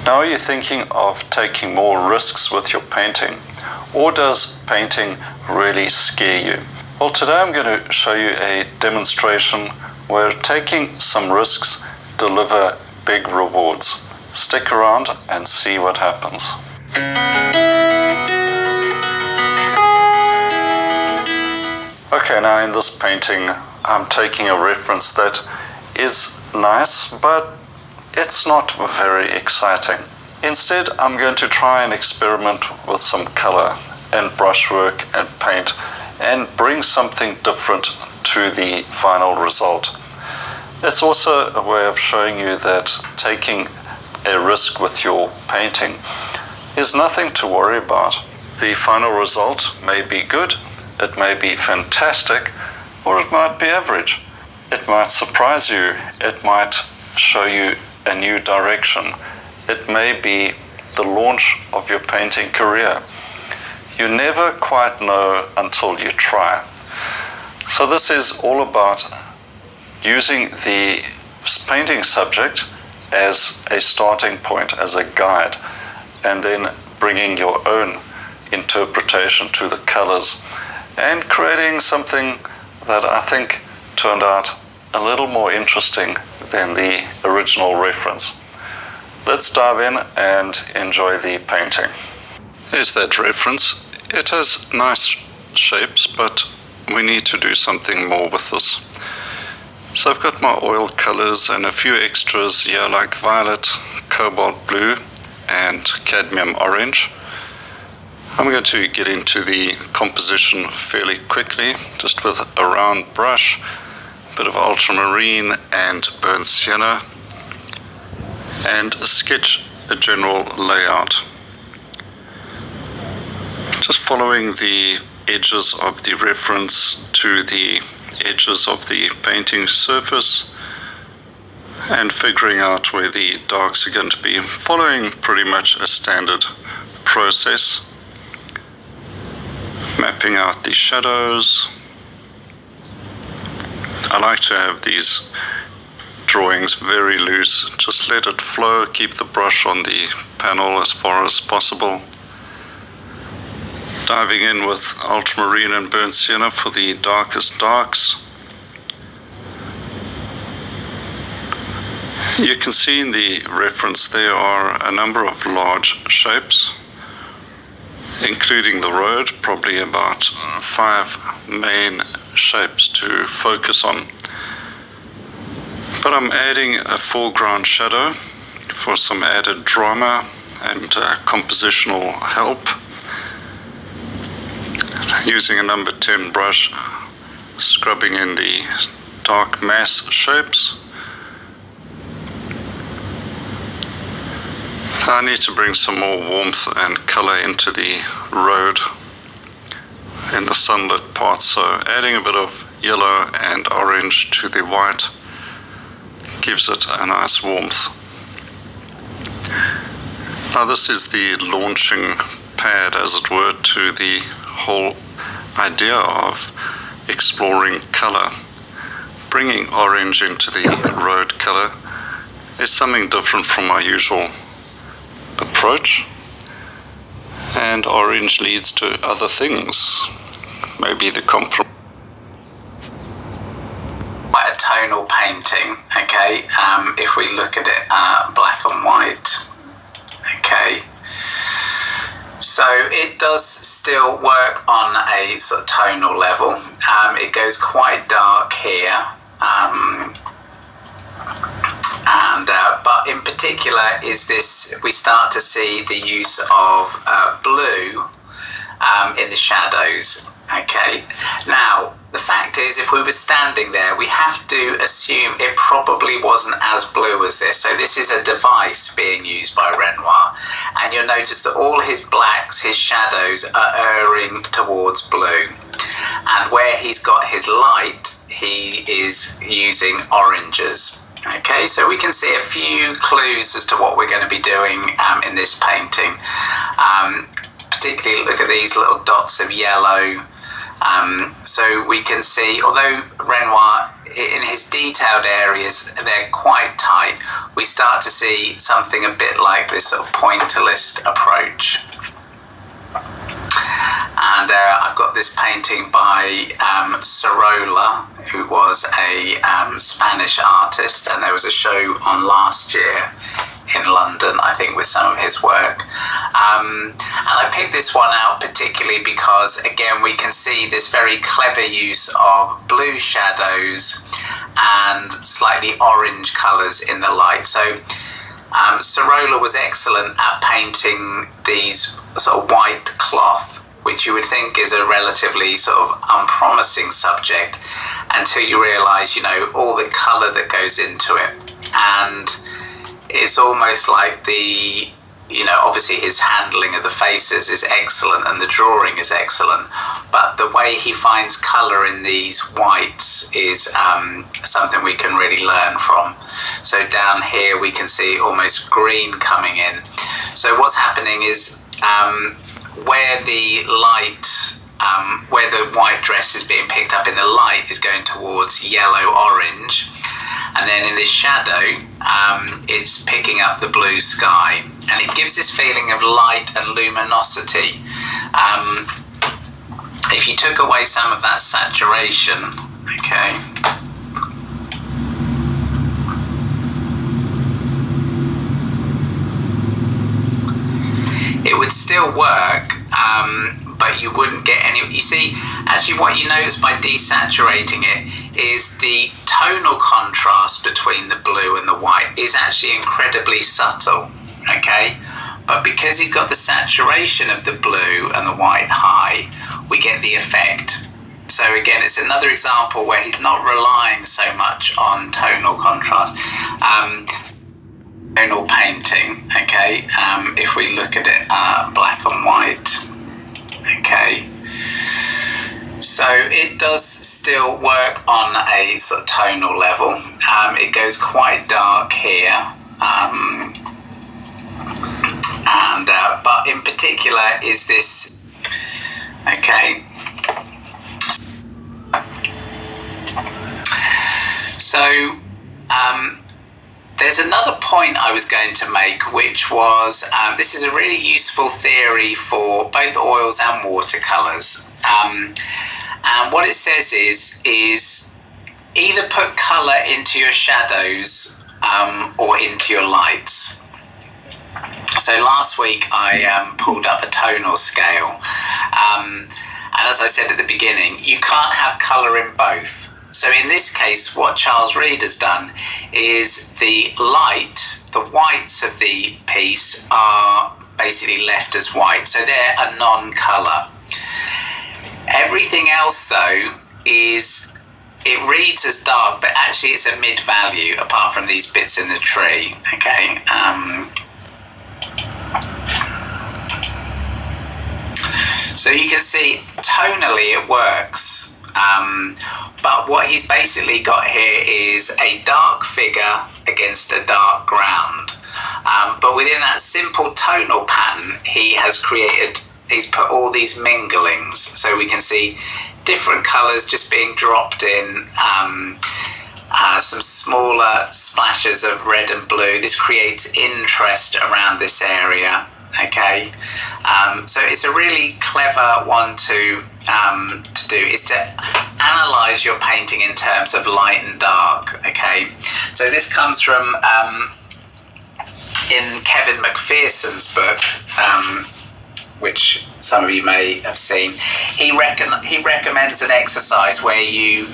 Now, are you thinking of taking more risks with your painting? Or does painting really scare you? Well, today I'm going to show you a demonstration where taking some risks deliver big rewards. Stick around and see what happens. Okay, now in this painting I'm taking a reference that is nice, but it's not very exciting. Instead, I'm going to try and experiment with some color and brushwork and paint and bring something different to the final result. It's also a way of showing you that taking a risk with your painting is nothing to worry about. The final result may be good, it may be fantastic, or it might be average. It might surprise you, it might show you a new direction. It may be the launch of your painting career. You never quite know until you try. So this is all about using the painting subject as a starting point, as a guide, and then bringing your own interpretation to the colors and creating something that I think turned out a little more interesting than the original reference. Let's dive in and enjoy the painting. Here's that reference. It has nice shapes, but we need to do something more with this. So I've got my oil colors and a few extras here like violet, cobalt blue and cadmium orange. I'm going to get into the composition fairly quickly, just with a round brush, a bit of ultramarine and burnt sienna, and sketch a general layout. Just following the edges of the reference to the edges of the painting surface and figuring out where the darks are going to be, following pretty much a standard process. Mapping out the shadows. I like to have these drawings very loose, just let it flow, keep the brush on the panel as far as possible. Diving in with ultramarine and burnt sienna for the darkest darks. You can see in the reference there are a number of large shapes, including the road, probably about 5 main shapes to focus on. But I'm adding a foreground shadow for some added drama and compositional help. Using a number 10 brush, scrubbing in the dark mass shapes. I need to bring some more warmth and color into the road in the sunlit part, so adding a bit of yellow and orange to the white gives it a nice warmth. Now this is the launching pad, as it were, to the whole idea of exploring color. Bringing orange into the road color is something different from my usual approach, and orange leads to other things. Maybe the compromise. A tonal painting, okay, if we look at it black and white, okay, so it does still work on a sort of tonal level. It goes quite dark here, but in particular is this, we start to see the use of blue in the shadows. Okay, now the fact is, if we were standing there, we have to assume it probably wasn't as blue as this. So this is a device being used by Renoir, and you'll notice that all his blacks, his shadows, are erring towards blue, and where he's got his light, he is using oranges. Okay, so we can see a few clues as to what we're going to be doing in this painting. Particularly look at these little dots of yellow. So we can see, although Renoir in his detailed areas, they're quite tight. We start to see something a bit like this sort of pointillist approach. And I've got this painting by Sorolla, who was a Spanish artist, and there was a show on last year in London, I think, with some of his work. And I picked this one out particularly because, again, we can see this very clever use of blue shadows and slightly orange colours in the light. So Sorolla was excellent at painting these sort of white cloth, which you would think is a relatively sort of unpromising subject, until you realise, you know, all the colour that goes into it. And it's almost like the, you know, obviously his handling of the faces is excellent and the drawing is excellent, but the way he finds colour in these whites is something we can really learn from. So down here we can see almost green coming in. So what's happening is where the light, where the white dress is being picked up in the light is going towards yellow-orange, and then in this shadow it's picking up the blue sky, and it gives this feeling of light and luminosity. If you took away some of that saturation, okay, it would still work, but you wouldn't get any. You see, actually what you notice by desaturating it is the tonal contrast between the blue and the white is actually incredibly subtle, okay? But because he's got the saturation of the blue and the white high, we get the effect. So again, it's another example where he's not relying so much on tonal contrast. Tonal painting, okay, if we look at it black and white, okay, so it does still work on a sort of tonal level. It goes quite dark here, and but in particular is this, okay, so there's another point I was going to make, which was this is a really useful theory for both oils and watercolours. And what it says is either put colour into your shadows or into your lights. So last week I pulled up a tonal scale. And as I said at the beginning, you can't have colour in both. So in this case, what Charles Reed has done is the light, the whites of the piece are basically left as white. So they're a non-colour. Everything else though is, it reads as dark, but actually it's a mid-value apart from these bits in the tree, okay? So you can see tonally it works. But what he's basically got here is a dark figure against a dark ground. But within that simple tonal pattern, he's put all these minglings. So we can see different colours just being dropped in, some smaller splashes of red and blue. This creates interest around this area. Okay, so it's a really clever one to do, is to analyze your painting in terms of light and dark. Okay, so this comes from in Kevin McPherson's book, which some of you may have seen. He recommends an exercise where you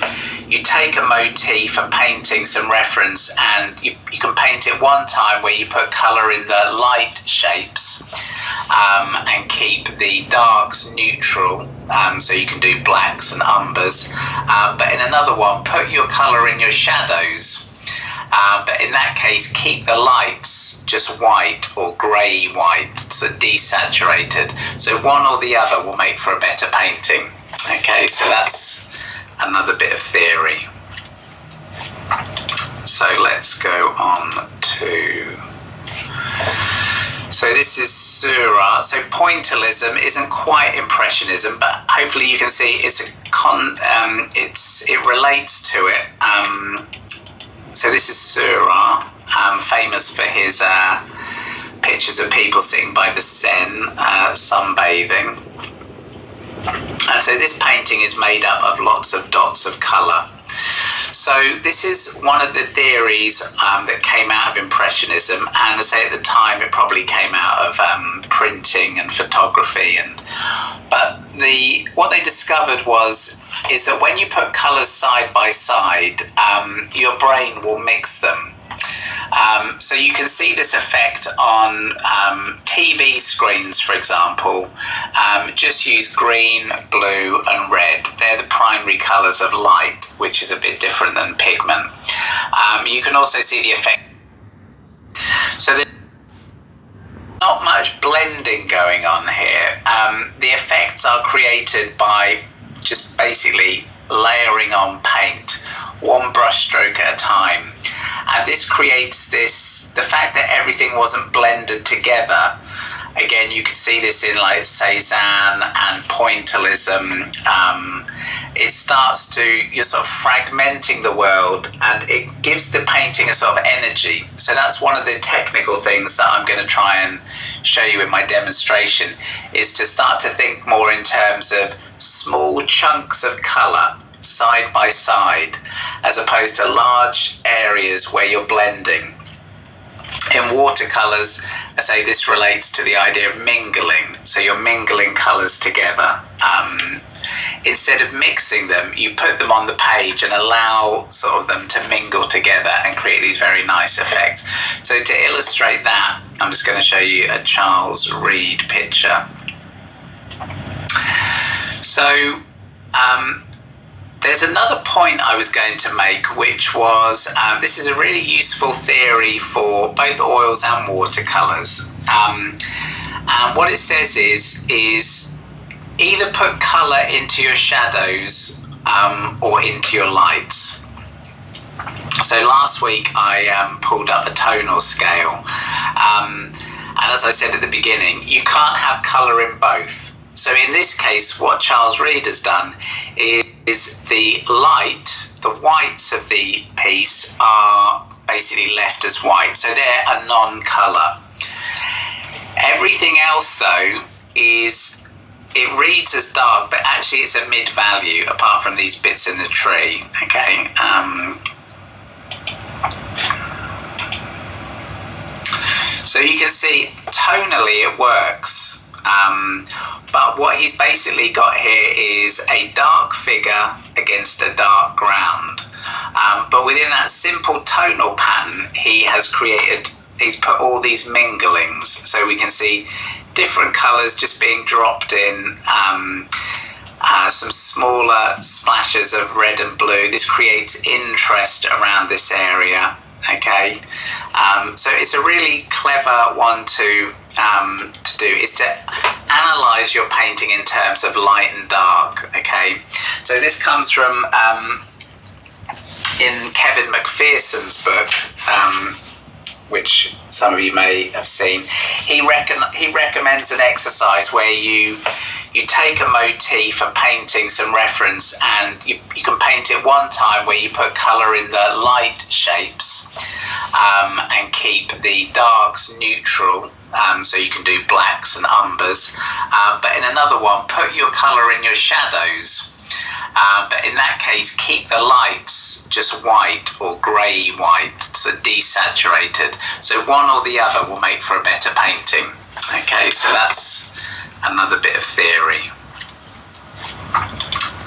take a motif, a painting, some reference, and you can paint it one time where you put colour in the light shapes and keep the darks neutral, so you can do blacks and umbers, but in another one put your colour in your shadows, but in that case keep the lights just white or grey white, so desaturated. So one or the other will make for a better painting. Okay, so that's another bit of theory. So let's go on to So this is Seurat. So pointillism isn't quite impressionism, but hopefully you can see it relates to it. So this is Seurat, famous for his pictures of people sitting by the Seine, sunbathing. And so this painting is made up of lots of dots of colour. So this is one of the theories that came out of Impressionism, and I say at the time it probably came out of printing and photography. But what they discovered is that when you put colours side by side, your brain will mix them. So you can see this effect on TV screens, for example. Just use green, blue and red. They're the primary colours of light, which is a bit different than pigment. You can also see the effect. So there's not much blending going on here. The effects are created by just basically layering on paint, one brush stroke at a time. And this creates the fact that everything wasn't blended together. Again, you can see this in like Cézanne and pointillism. You're sort of fragmenting the world, and it gives the painting a sort of energy. So that's one of the technical things that I'm going to try and show you in my demonstration, is to start to think more in terms of small chunks of colour side by side, as opposed to large areas where you're blending. In watercolours, I say this relates to the idea of mingling. So you're mingling colours together. Instead of mixing them, you put them on the page and allow sort of them to mingle together and create these very nice effects. So to illustrate that, I'm just going to show you a Charles Reade picture. So there's another point I was going to make, which was this is a really useful theory for both oils and watercolours. And what it says is either put colour into your shadows or into your lights. So last week I pulled up a tonal scale. And as I said at the beginning, you can't have colour in both. So in this case, what Charles Reade has done is the light, the whites of the piece are basically left as white. So they're a non-colour. Everything else though it reads as dark, but actually it's a mid-value apart from these bits in the tree, okay? So you can see tonally it works. But what he's basically got here is a dark figure against a dark ground. But within that simple tonal pattern, he's put all these minglings. So we can see different colours just being dropped in, some smaller splashes of red and blue. This creates interest around this area. Okay, so it's a really clever one to do, is to analyze your painting in terms of light and dark. Okay, so this comes from in Kevin McPherson's book, which some of you may have seen. He recommends an exercise where you take a motif and painting some reference, and you can paint it one time where you put colour in the light shapes and keep the darks neutral, so you can do blacks and umbers, but in another one put your colour in your shadows, but in that case keep the lights just white or grey white, so desaturated. So one or the other will make for a better painting. Okay, so that's another bit of theory.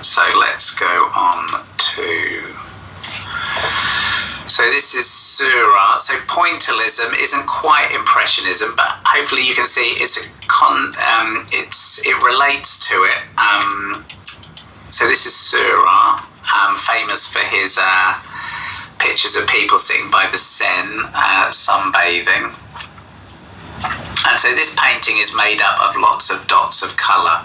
So let's go on to... So this is Seurat. So pointillism isn't quite impressionism, but hopefully you can see it relates to it. So this is Seurat, famous for his pictures of people sitting by the Seine, sunbathing. And so this painting is made up of lots of dots of colour.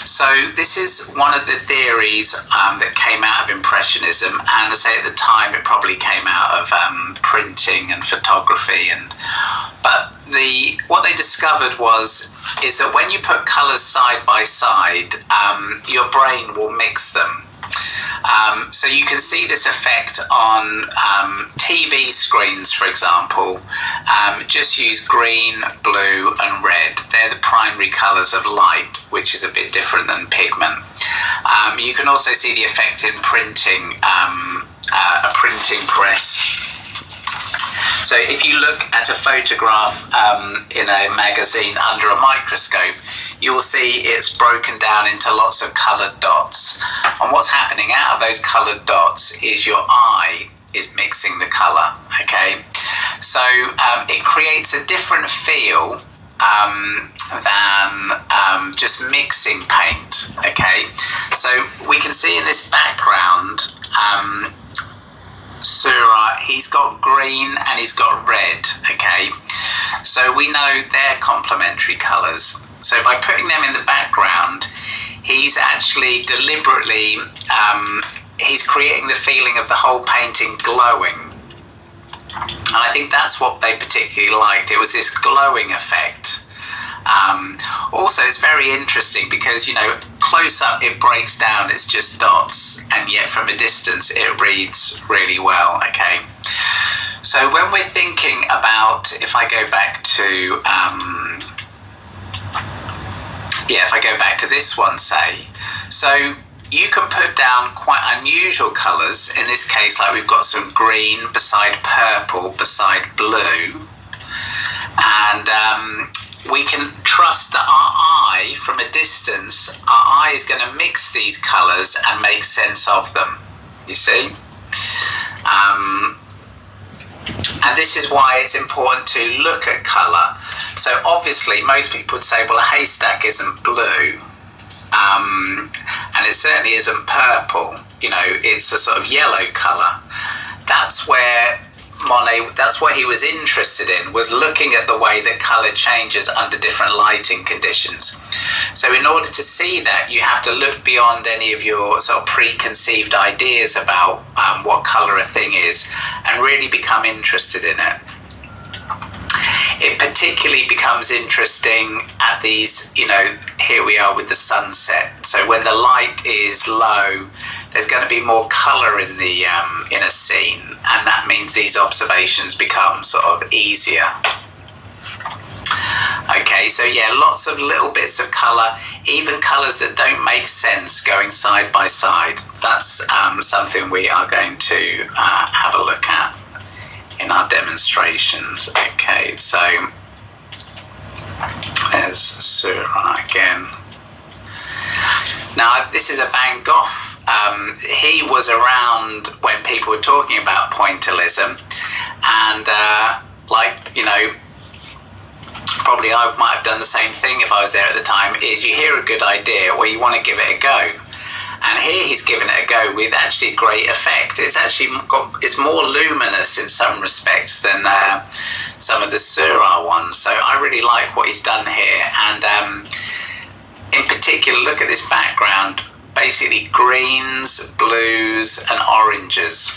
So this is one of the theories that came out of Impressionism, and I say at the time it probably came out of printing and photography. But what they discovered is that when you put colours side by side, your brain will mix them. So you can see this effect on TV screens, for example. Just use green, blue and red. They're the primary colours of light, which is a bit different than pigment. You can also see the effect in printing, a printing press. So if you look at a photograph in a magazine under a microscope, you will see it's broken down into lots of coloured dots. And what's happening out of those coloured dots is your eye is mixing the colour, okay? So it creates a different feel than just mixing paint, okay? So we can see in this background, Surah, he's got green and he's got red, okay? So we know they're complementary colours. So by putting them in the background, he's actually deliberately, he's creating the feeling of the whole painting glowing. And I think that's what they particularly liked. It was this glowing effect. Also, it's very interesting because, you know, close up it breaks down, it's just dots, and yet from a distance it reads really well, okay? So when we're thinking about, if I go back to, if I go back to this one, say, so you can put down quite unusual colours. In this case, like we've got some green beside purple beside blue, and we can trust that our eye, from a distance, our eye is going to mix these colours and make sense of them, you see? And this is why it's important to look at colour. So obviously most people would say, well, a haystack isn't blue, and it certainly isn't purple, you know, it's a sort of yellow colour. That's where Monet, that's what he was interested in, was looking at the way that colour changes under different lighting conditions. So in order to see that, you have to look beyond any of your sort of preconceived ideas about what colour a thing is and really become interested in it. It particularly becomes interesting at these, you know, here we are with the sunset. So when the light is low, there's going to be more colour in the in a scene, and that means these observations become sort of easier. Okay, so yeah, lots of little bits of colour, even colours that don't make sense going side by side. That's something we are going to have a look at in our demonstrations. Okay, so there's Surah again. Now this is a Van Gogh. He was around when people were talking about pointillism, and like, you know, probably I might have done the same thing if I was there at the time, is you hear a good idea, well, you want to give it a go. And here he's given it a go with actually great effect. It's actually it's more luminous in some respects than some of the Surah ones. So I really like what he's done here. And in particular, look at this background, basically greens, blues and oranges.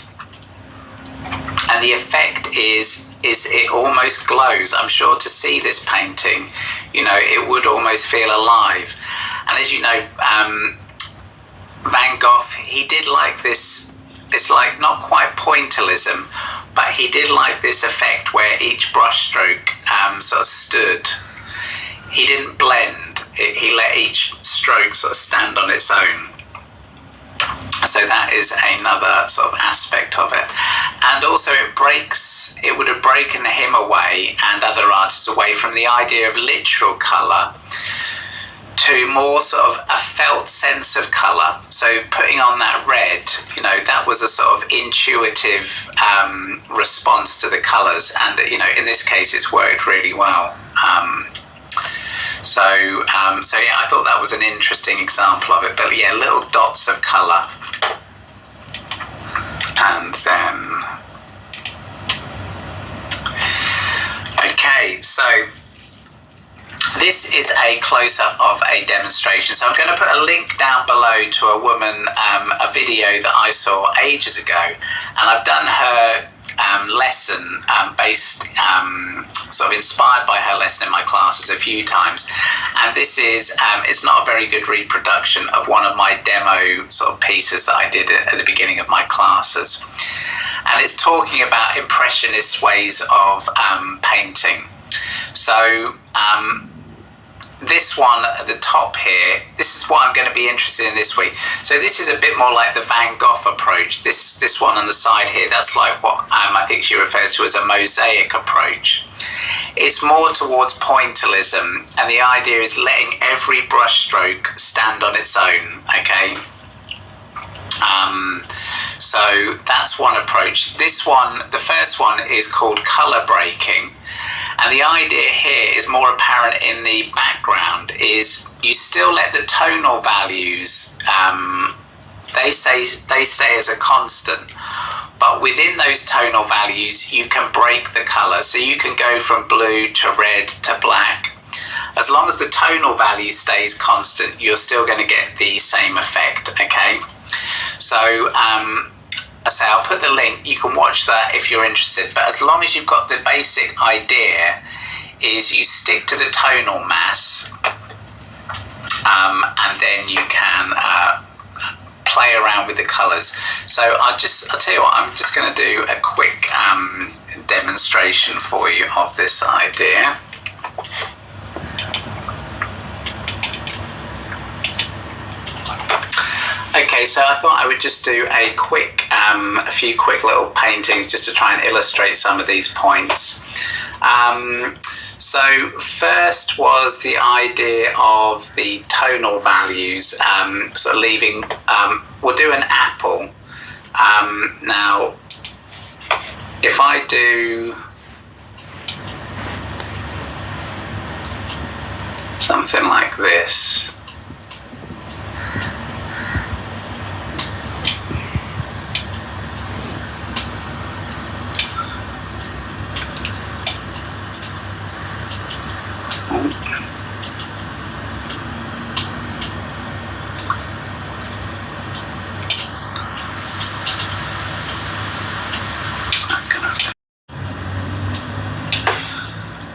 And the effect is it almost glows. I'm sure to see this painting, you know, it would almost feel alive. And as you know, Van Gogh, he did like this, it's like not quite pointillism, but he did like this effect where each brushstroke sort of stood. He didn't blend, he let each stroke sort of stand on its own. So that is another sort of aspect of it. And also it would have broken him away and other artists away from the idea of literal colour to more sort of a felt sense of colour. So putting on that red, you know, that was a sort of intuitive response to the colours, and, you know, in this case it's worked really well. So yeah, I thought that was an interesting example of it. But yeah, little dots of colour. And then, okay, so this is a close-up of a demonstration. So I'm going to put a link down below to a woman, a video that I saw ages ago, and I've done her lesson based, sort of inspired by her lesson in my classes a few times. And this is, it's not a very good reproduction of one of my demo sort of pieces that I did at the beginning of my classes. And it's talking about impressionist ways of painting. So this one at the top here, this is what I'm going to be interested in this week. So this is a bit more like the Van Gogh approach. This one on the side here, that's like what I think she refers to as a mosaic approach. It's more towards pointillism, and the idea is letting every brush stroke stand on its own, okay? So that's one approach. This one, the first one, is called colour breaking. And the idea here is more apparent in the background, is you still let the tonal values, they stay as a constant, but within those tonal values you can break the colour. So you can go from blue to red to black. As long as the tonal value stays constant, you're still going to get the same effect, okay? So I say I'll put the link, you can watch that if you're interested, but as long as you've got the basic idea, is you stick to the tonal mass, and then you can play around with the colours. So I'll tell you what, I'm just going to do a quick demonstration for you of this idea. Okay, so I thought I would just do a few quick little paintings just to try and illustrate some of these points. So first was the idea of the tonal values, sort of leaving, we'll do an apple. Now, if I do something like this,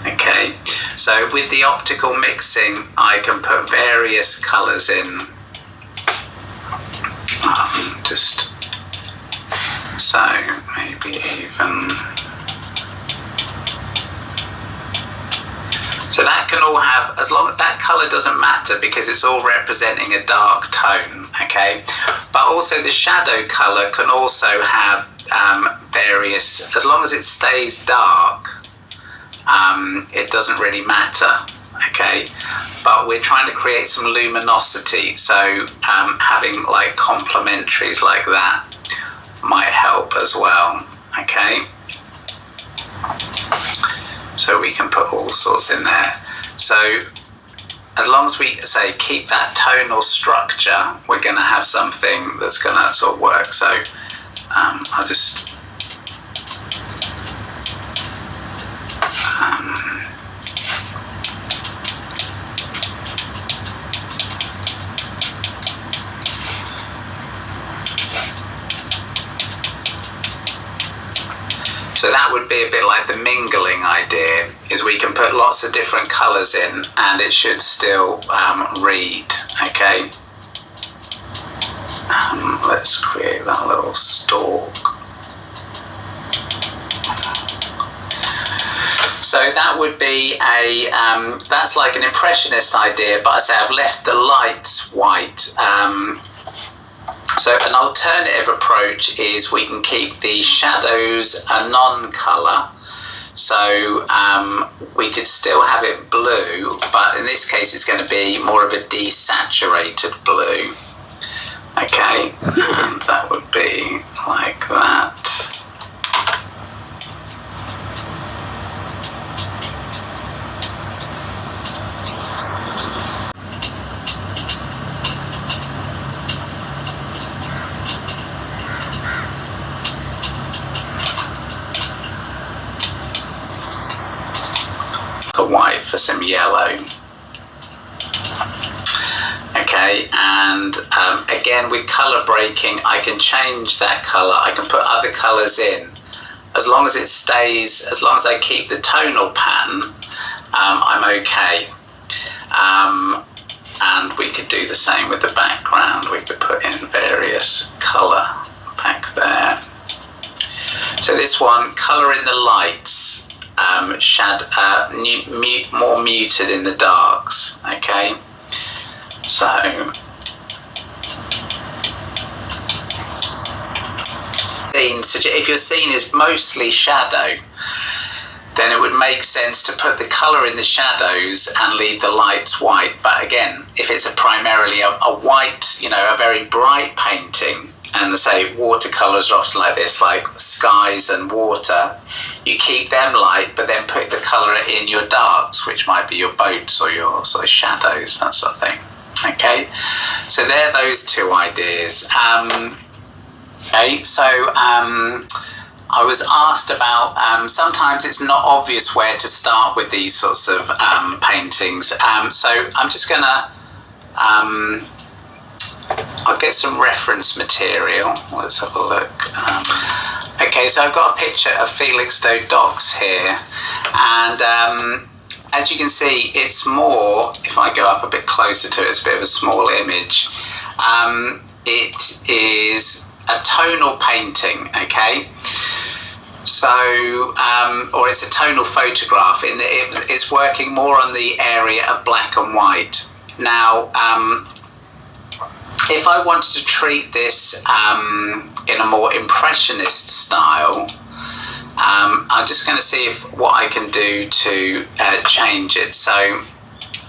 okay, so with the optical mixing I can put various colours in, just so maybe even, so that can all have, as long as that colour doesn't matter because it's all representing a dark tone, okay? But also the shadow colour can also have various, as long as it stays dark, it doesn't really matter, okay? But we're trying to create some luminosity, so having like complementaries like that might help as well, okay? So we can put all sorts in there. So as long as we say keep that tonal structure, we're going to have something that's going to sort of work. So I'll just so that would be a bit like the mingling idea, is we can put lots of different colours in and it should still read, okay? Let's create that little stalk. So that would be a, that's like an impressionist idea, but I say I've left the lights white. So an alternative approach is we can keep the shadows a non-colour. So we could still have it blue, but in this case it's going to be more of a desaturated blue. Okay, and that would be like that. White for some yellow. Okay, and again with colour breaking I can change that colour, I can put other colours in as long as it stays, as long as I keep the tonal pattern, I'm okay. And we could do the same with the background. We could put in various colour back there. So this one, colour in the lights, more muted in the darks, okay? So, if your scene is mostly shadow, then it would make sense to put the colour in the shadows and leave the lights white. But again, if it's primarily a white, a very bright painting, and say watercolours are often like this, like skies and water, you keep them light, but then put the colour in your darks, which might be your boats or your sort of shadows, that sort of thing. Okay, so there are those two ideas. Okay, so I was asked about, sometimes it's not obvious where to start with these sorts of paintings. So I'm just gonna, I'll get some reference material. Let's have a look. Okay, so I've got a picture of Felix Docks here, and as you can see, it's more, if I go up a bit closer to it, it's a bit of a small image. It is a tonal painting, okay? So, or it's a tonal photograph, in that it's working more on the area of black and white. Now, if I wanted to treat this in a more impressionist style, I'm just going to see what I can do to change it. So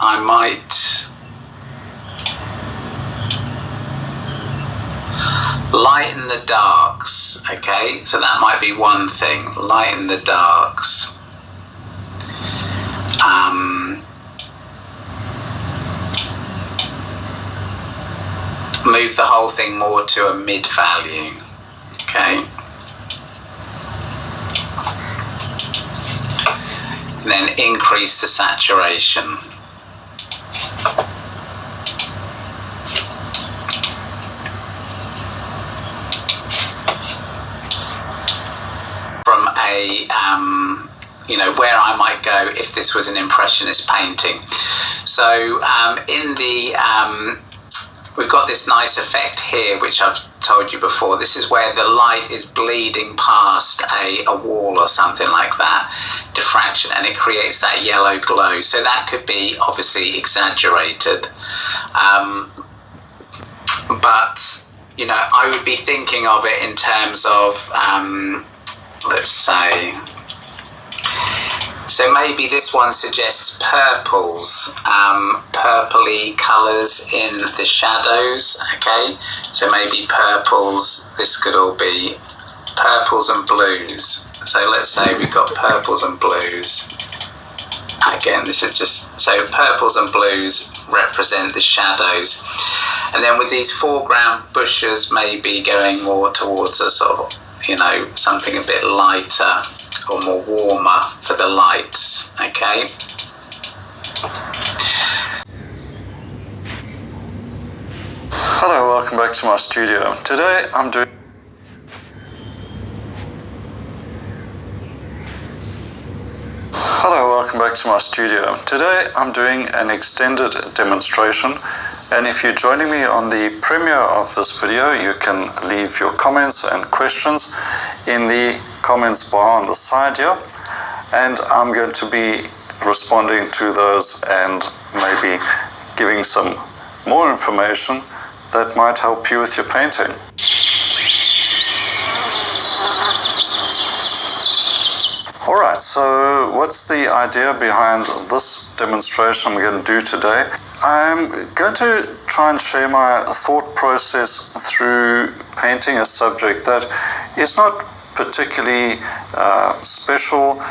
I might lighten the darks, okay? So that might be one thing, lighten the darks. Move the whole thing more to a mid value, okay? And then increase the saturation. From a, where I might go if this was an impressionist painting. So in the, we've got this nice effect here, which I've told you before. This is where the light is bleeding past a wall or something like that, diffraction, and it creates that yellow glow. So that could be obviously exaggerated. But, I would be thinking of it in terms of, let's say, so maybe this one suggests purples, purpley colours in the shadows, okay? So maybe purples, this could all be purples and blues. So let's say we've got purples and blues. Again, this is just, so purples and blues represent the shadows. And then with these foreground bushes maybe going more towards a sort of, something a bit lighter or more warmer for the lights, okay? Hello, welcome back to my studio. Today I'm doing an extended demonstration, and if you're joining me on the premiere of this video, you can leave your comments and questions in the comments bar on the side here, and I'm going to be responding to those and maybe giving some more information that might help you with your painting. Alright, so what's the idea behind this demonstration I'm going to do today? I'm going to try and share my thought process through painting a subject that is not particularly special.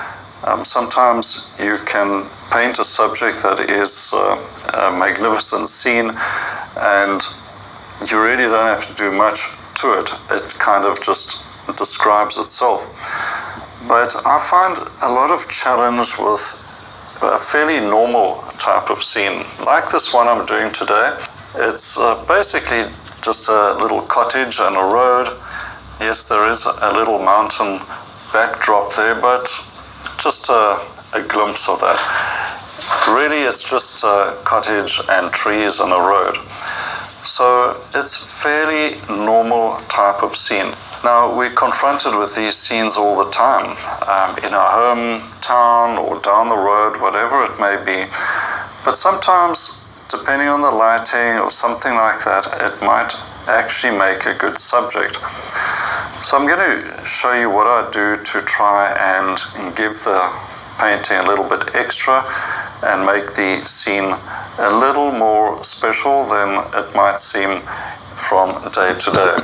Sometimes you can paint a subject that is a magnificent scene and you really don't have to do much to it. It kind of just describes itself. But I find a lot of challenge with a fairly normal type of scene, like this one I'm doing today. It's basically just a little cottage and a road. Yes, there is a little mountain backdrop there, but just a glimpse of that. Really, it's just a cottage and trees and a road. So it's fairly normal type of scene. Now, we're confronted with these scenes all the time, in our hometown or down the road, whatever it may be. But sometimes, depending on the lighting or something like that, it might actually make a good subject. So I'm going to show you what I do to try and give the painting a little bit extra and make the scene a little more special than it might seem from day to day.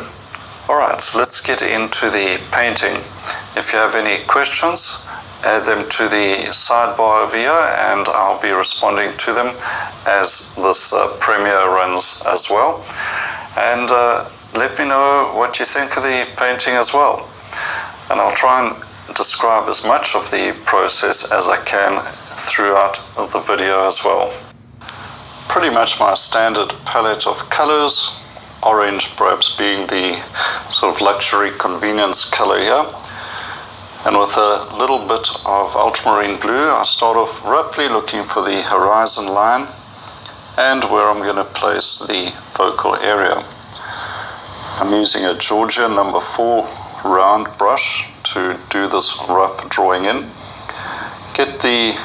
Alright, let's get into the painting. If you have any questions, add them to the sidebar over here and I'll be responding to them as this premiere runs as well. And let me know what you think of the painting as well. And I'll try and describe as much of the process as I can throughout the video as well. Pretty much my standard palette of colors, orange perhaps being the sort of luxury convenience color here. And with a little bit of ultramarine blue, I start off roughly looking for the horizon line and where I'm going to place the focal area. I'm using a Georgia number 4 round brush to do this rough drawing in. Get the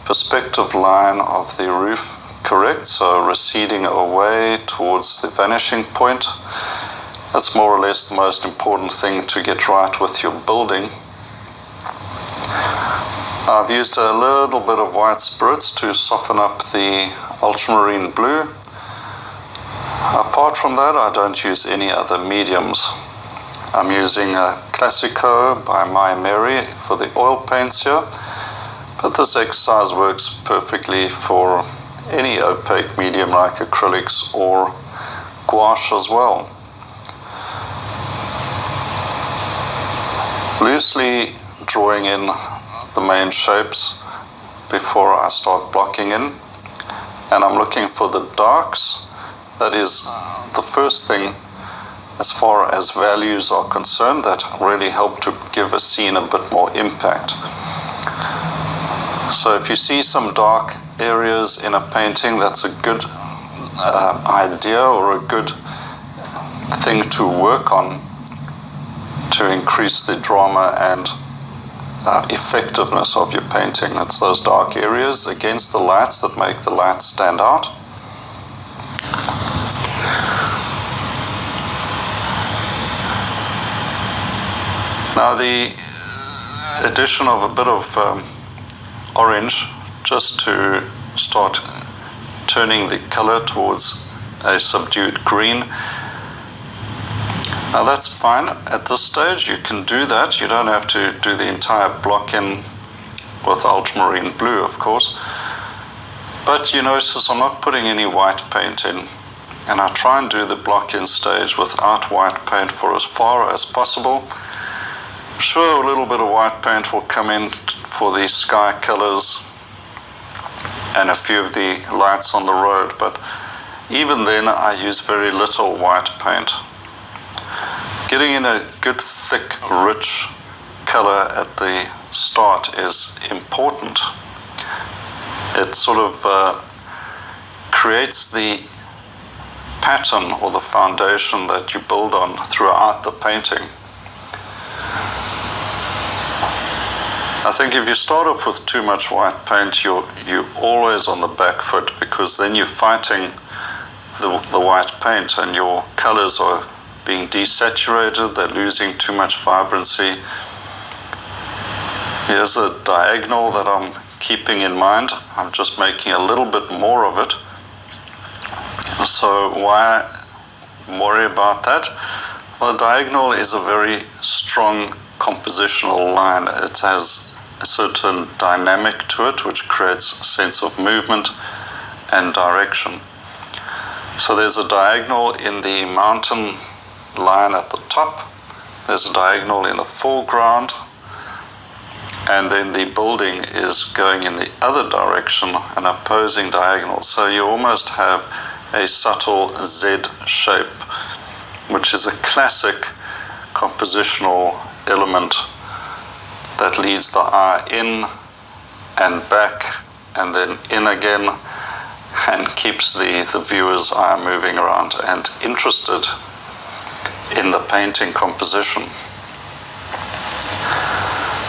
perspective line of the roof correct, so receding away towards the vanishing point. That's more or less the most important thing to get right with your building. I've used a little bit of white spirits to soften up the ultramarine blue. Apart from that, I don't use any other mediums. I'm using a Classico by My Mary for the oil paints here, but this exercise works perfectly for any opaque medium like acrylics or gouache as well. Loosely drawing in the main shapes before I start blocking in, and I'm looking for the darks. That is the first thing as far as values are concerned that really help to give a scene a bit more impact. So if you see some dark areas in a painting, that's a good idea or a good thing to work on to increase the drama and effectiveness of your painting. It's those dark areas against the lights that make the lights stand out. Now the addition of a bit of orange just to start turning the color towards a subdued green. Now that's fine. At this stage you can do that. You don't have to do the entire block in with ultramarine blue, of course. But you notice I'm not putting any white paint in. And I try and do the block in stage without white paint for as far as possible. Sure, a little bit of white paint will come in for the sky colors and a few of the lights on the road, but even then I use very little white paint. Getting in a good thick rich color at the start is important. It sort of creates the pattern or the foundation that you build on throughout the painting. I think if you start off with too much white paint, you're always on the back foot, because then you're fighting the white paint and your colors are being desaturated, they're losing too much vibrancy. Here's a diagonal that I'm keeping in mind. I'm just making a little bit more of it. So why worry about that? Well, the diagonal is a very strong compositional line. It has a certain dynamic to it which creates a sense of movement and direction. So there's a diagonal in the mountain line at the top, there's a diagonal in the foreground, and then the building is going in the other direction, an opposing diagonal. So you almost have a subtle Z shape, which is a classic compositional element that leads the eye in and back and then in again, and keeps the viewer's eye moving around and interested in the painting composition.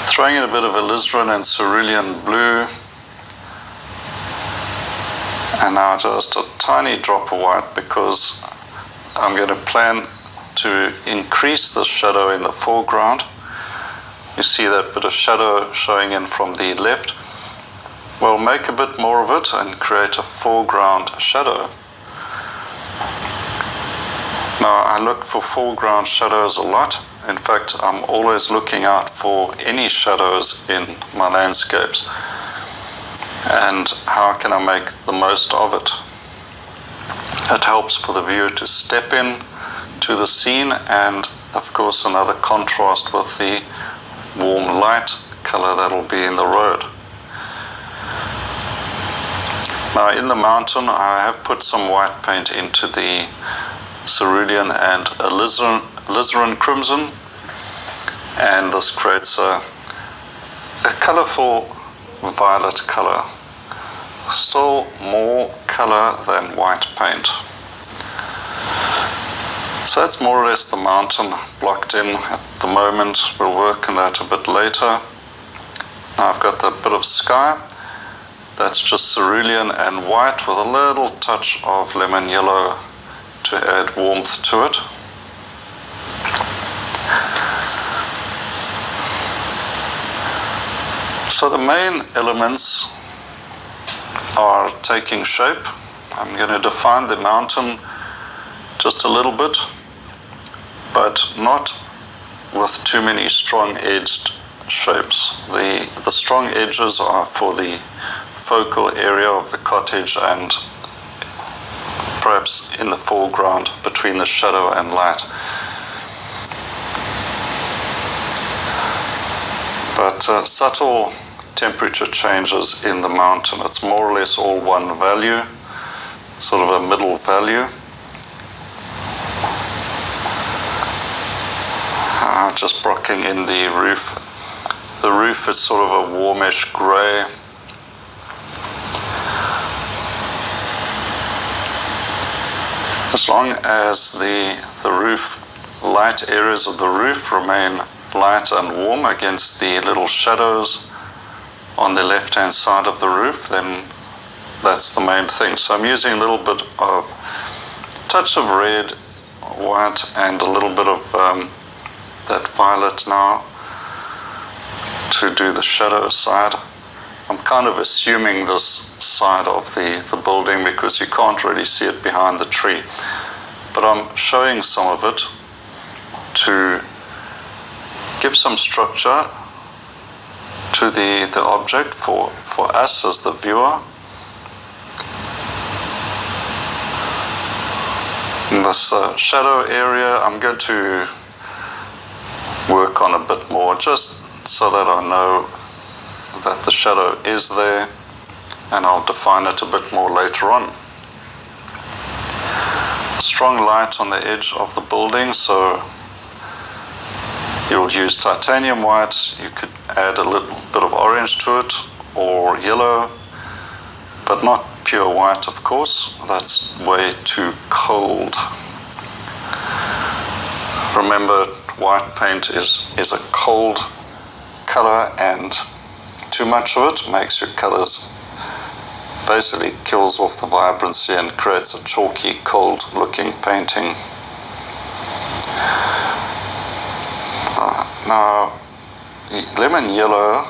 Throwing in a bit of alizarin and cerulean blue, and now just a tiny drop of white, because I'm going to plan to increase the shadow in the foreground. You see that bit of shadow showing in from the left. We'll make a bit more of it and create a foreground shadow. Now, I look for foreground shadows a lot. In fact, I'm always looking out for any shadows in my landscapes. And how can I make the most of it? It helps for the viewer to step in to the scene, and of course another contrast with the warm light color that'll be in the road. Now in the mountain I have put some white paint into the cerulean and alizarin crimson, and this creates a colorful violet color. Still more color than white paint. So that's more or less the mountain blocked in at the moment. We'll work on that a bit later. Now I've got that bit of sky. That's just cerulean and white with a little touch of lemon yellow to add warmth to it. So the main elements are taking shape. I'm going to define the mountain just a little bit, but not with too many strong edged shapes. The strong edges are for the focal area of the cottage and perhaps in the foreground between the shadow and light. But subtle temperature changes in the mountain. It's more or less all one value, sort of a middle value. Just brocking in the roof. The roof is sort of a warmish grey. As long as the roof, light areas of the roof remain light and warm against the little shadows on the left hand side of the roof, then that's the main thing. So I'm using a little bit of touch of red, white, and a little bit of that violet now to do the shadow side. I'm kind of assuming this side of the building because you can't really see it behind the tree, but I'm showing some of it to give some structure to the object for us as the viewer. In this shadow area, I'm going to work on a bit more just so that I know that the shadow is there, and I'll define it a bit more later on. Strong light on the edge of the building, so you'll use titanium white. You could add a little bit of orange to it or yellow, but not pure white, of course. That's way too cold. Remember, white paint is a cold color, and too much of it makes your colors, basically kills off the vibrancy and creates a chalky, cold looking painting. Now, lemon yellow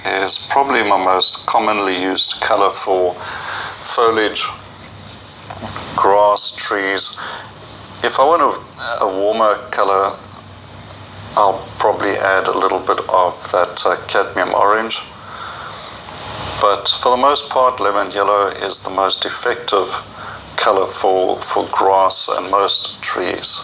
is probably my most commonly used color for foliage, grass, trees. If I want a warmer color, I'll probably add a little bit of that cadmium orange. But for the most part, lemon yellow is the most effective color for grass and most trees.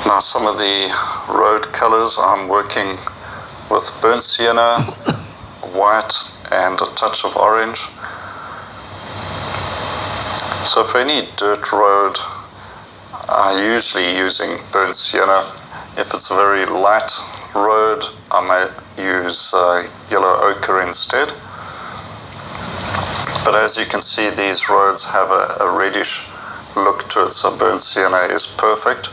Now some of the road colors, I'm working with burnt sienna, white, and a touch of orange. So for any dirt road, I'm usually using burnt sienna. If it's a very light road, I may use yellow ochre instead. But as you can see, these roads have a reddish look to it, so burnt sienna is perfect.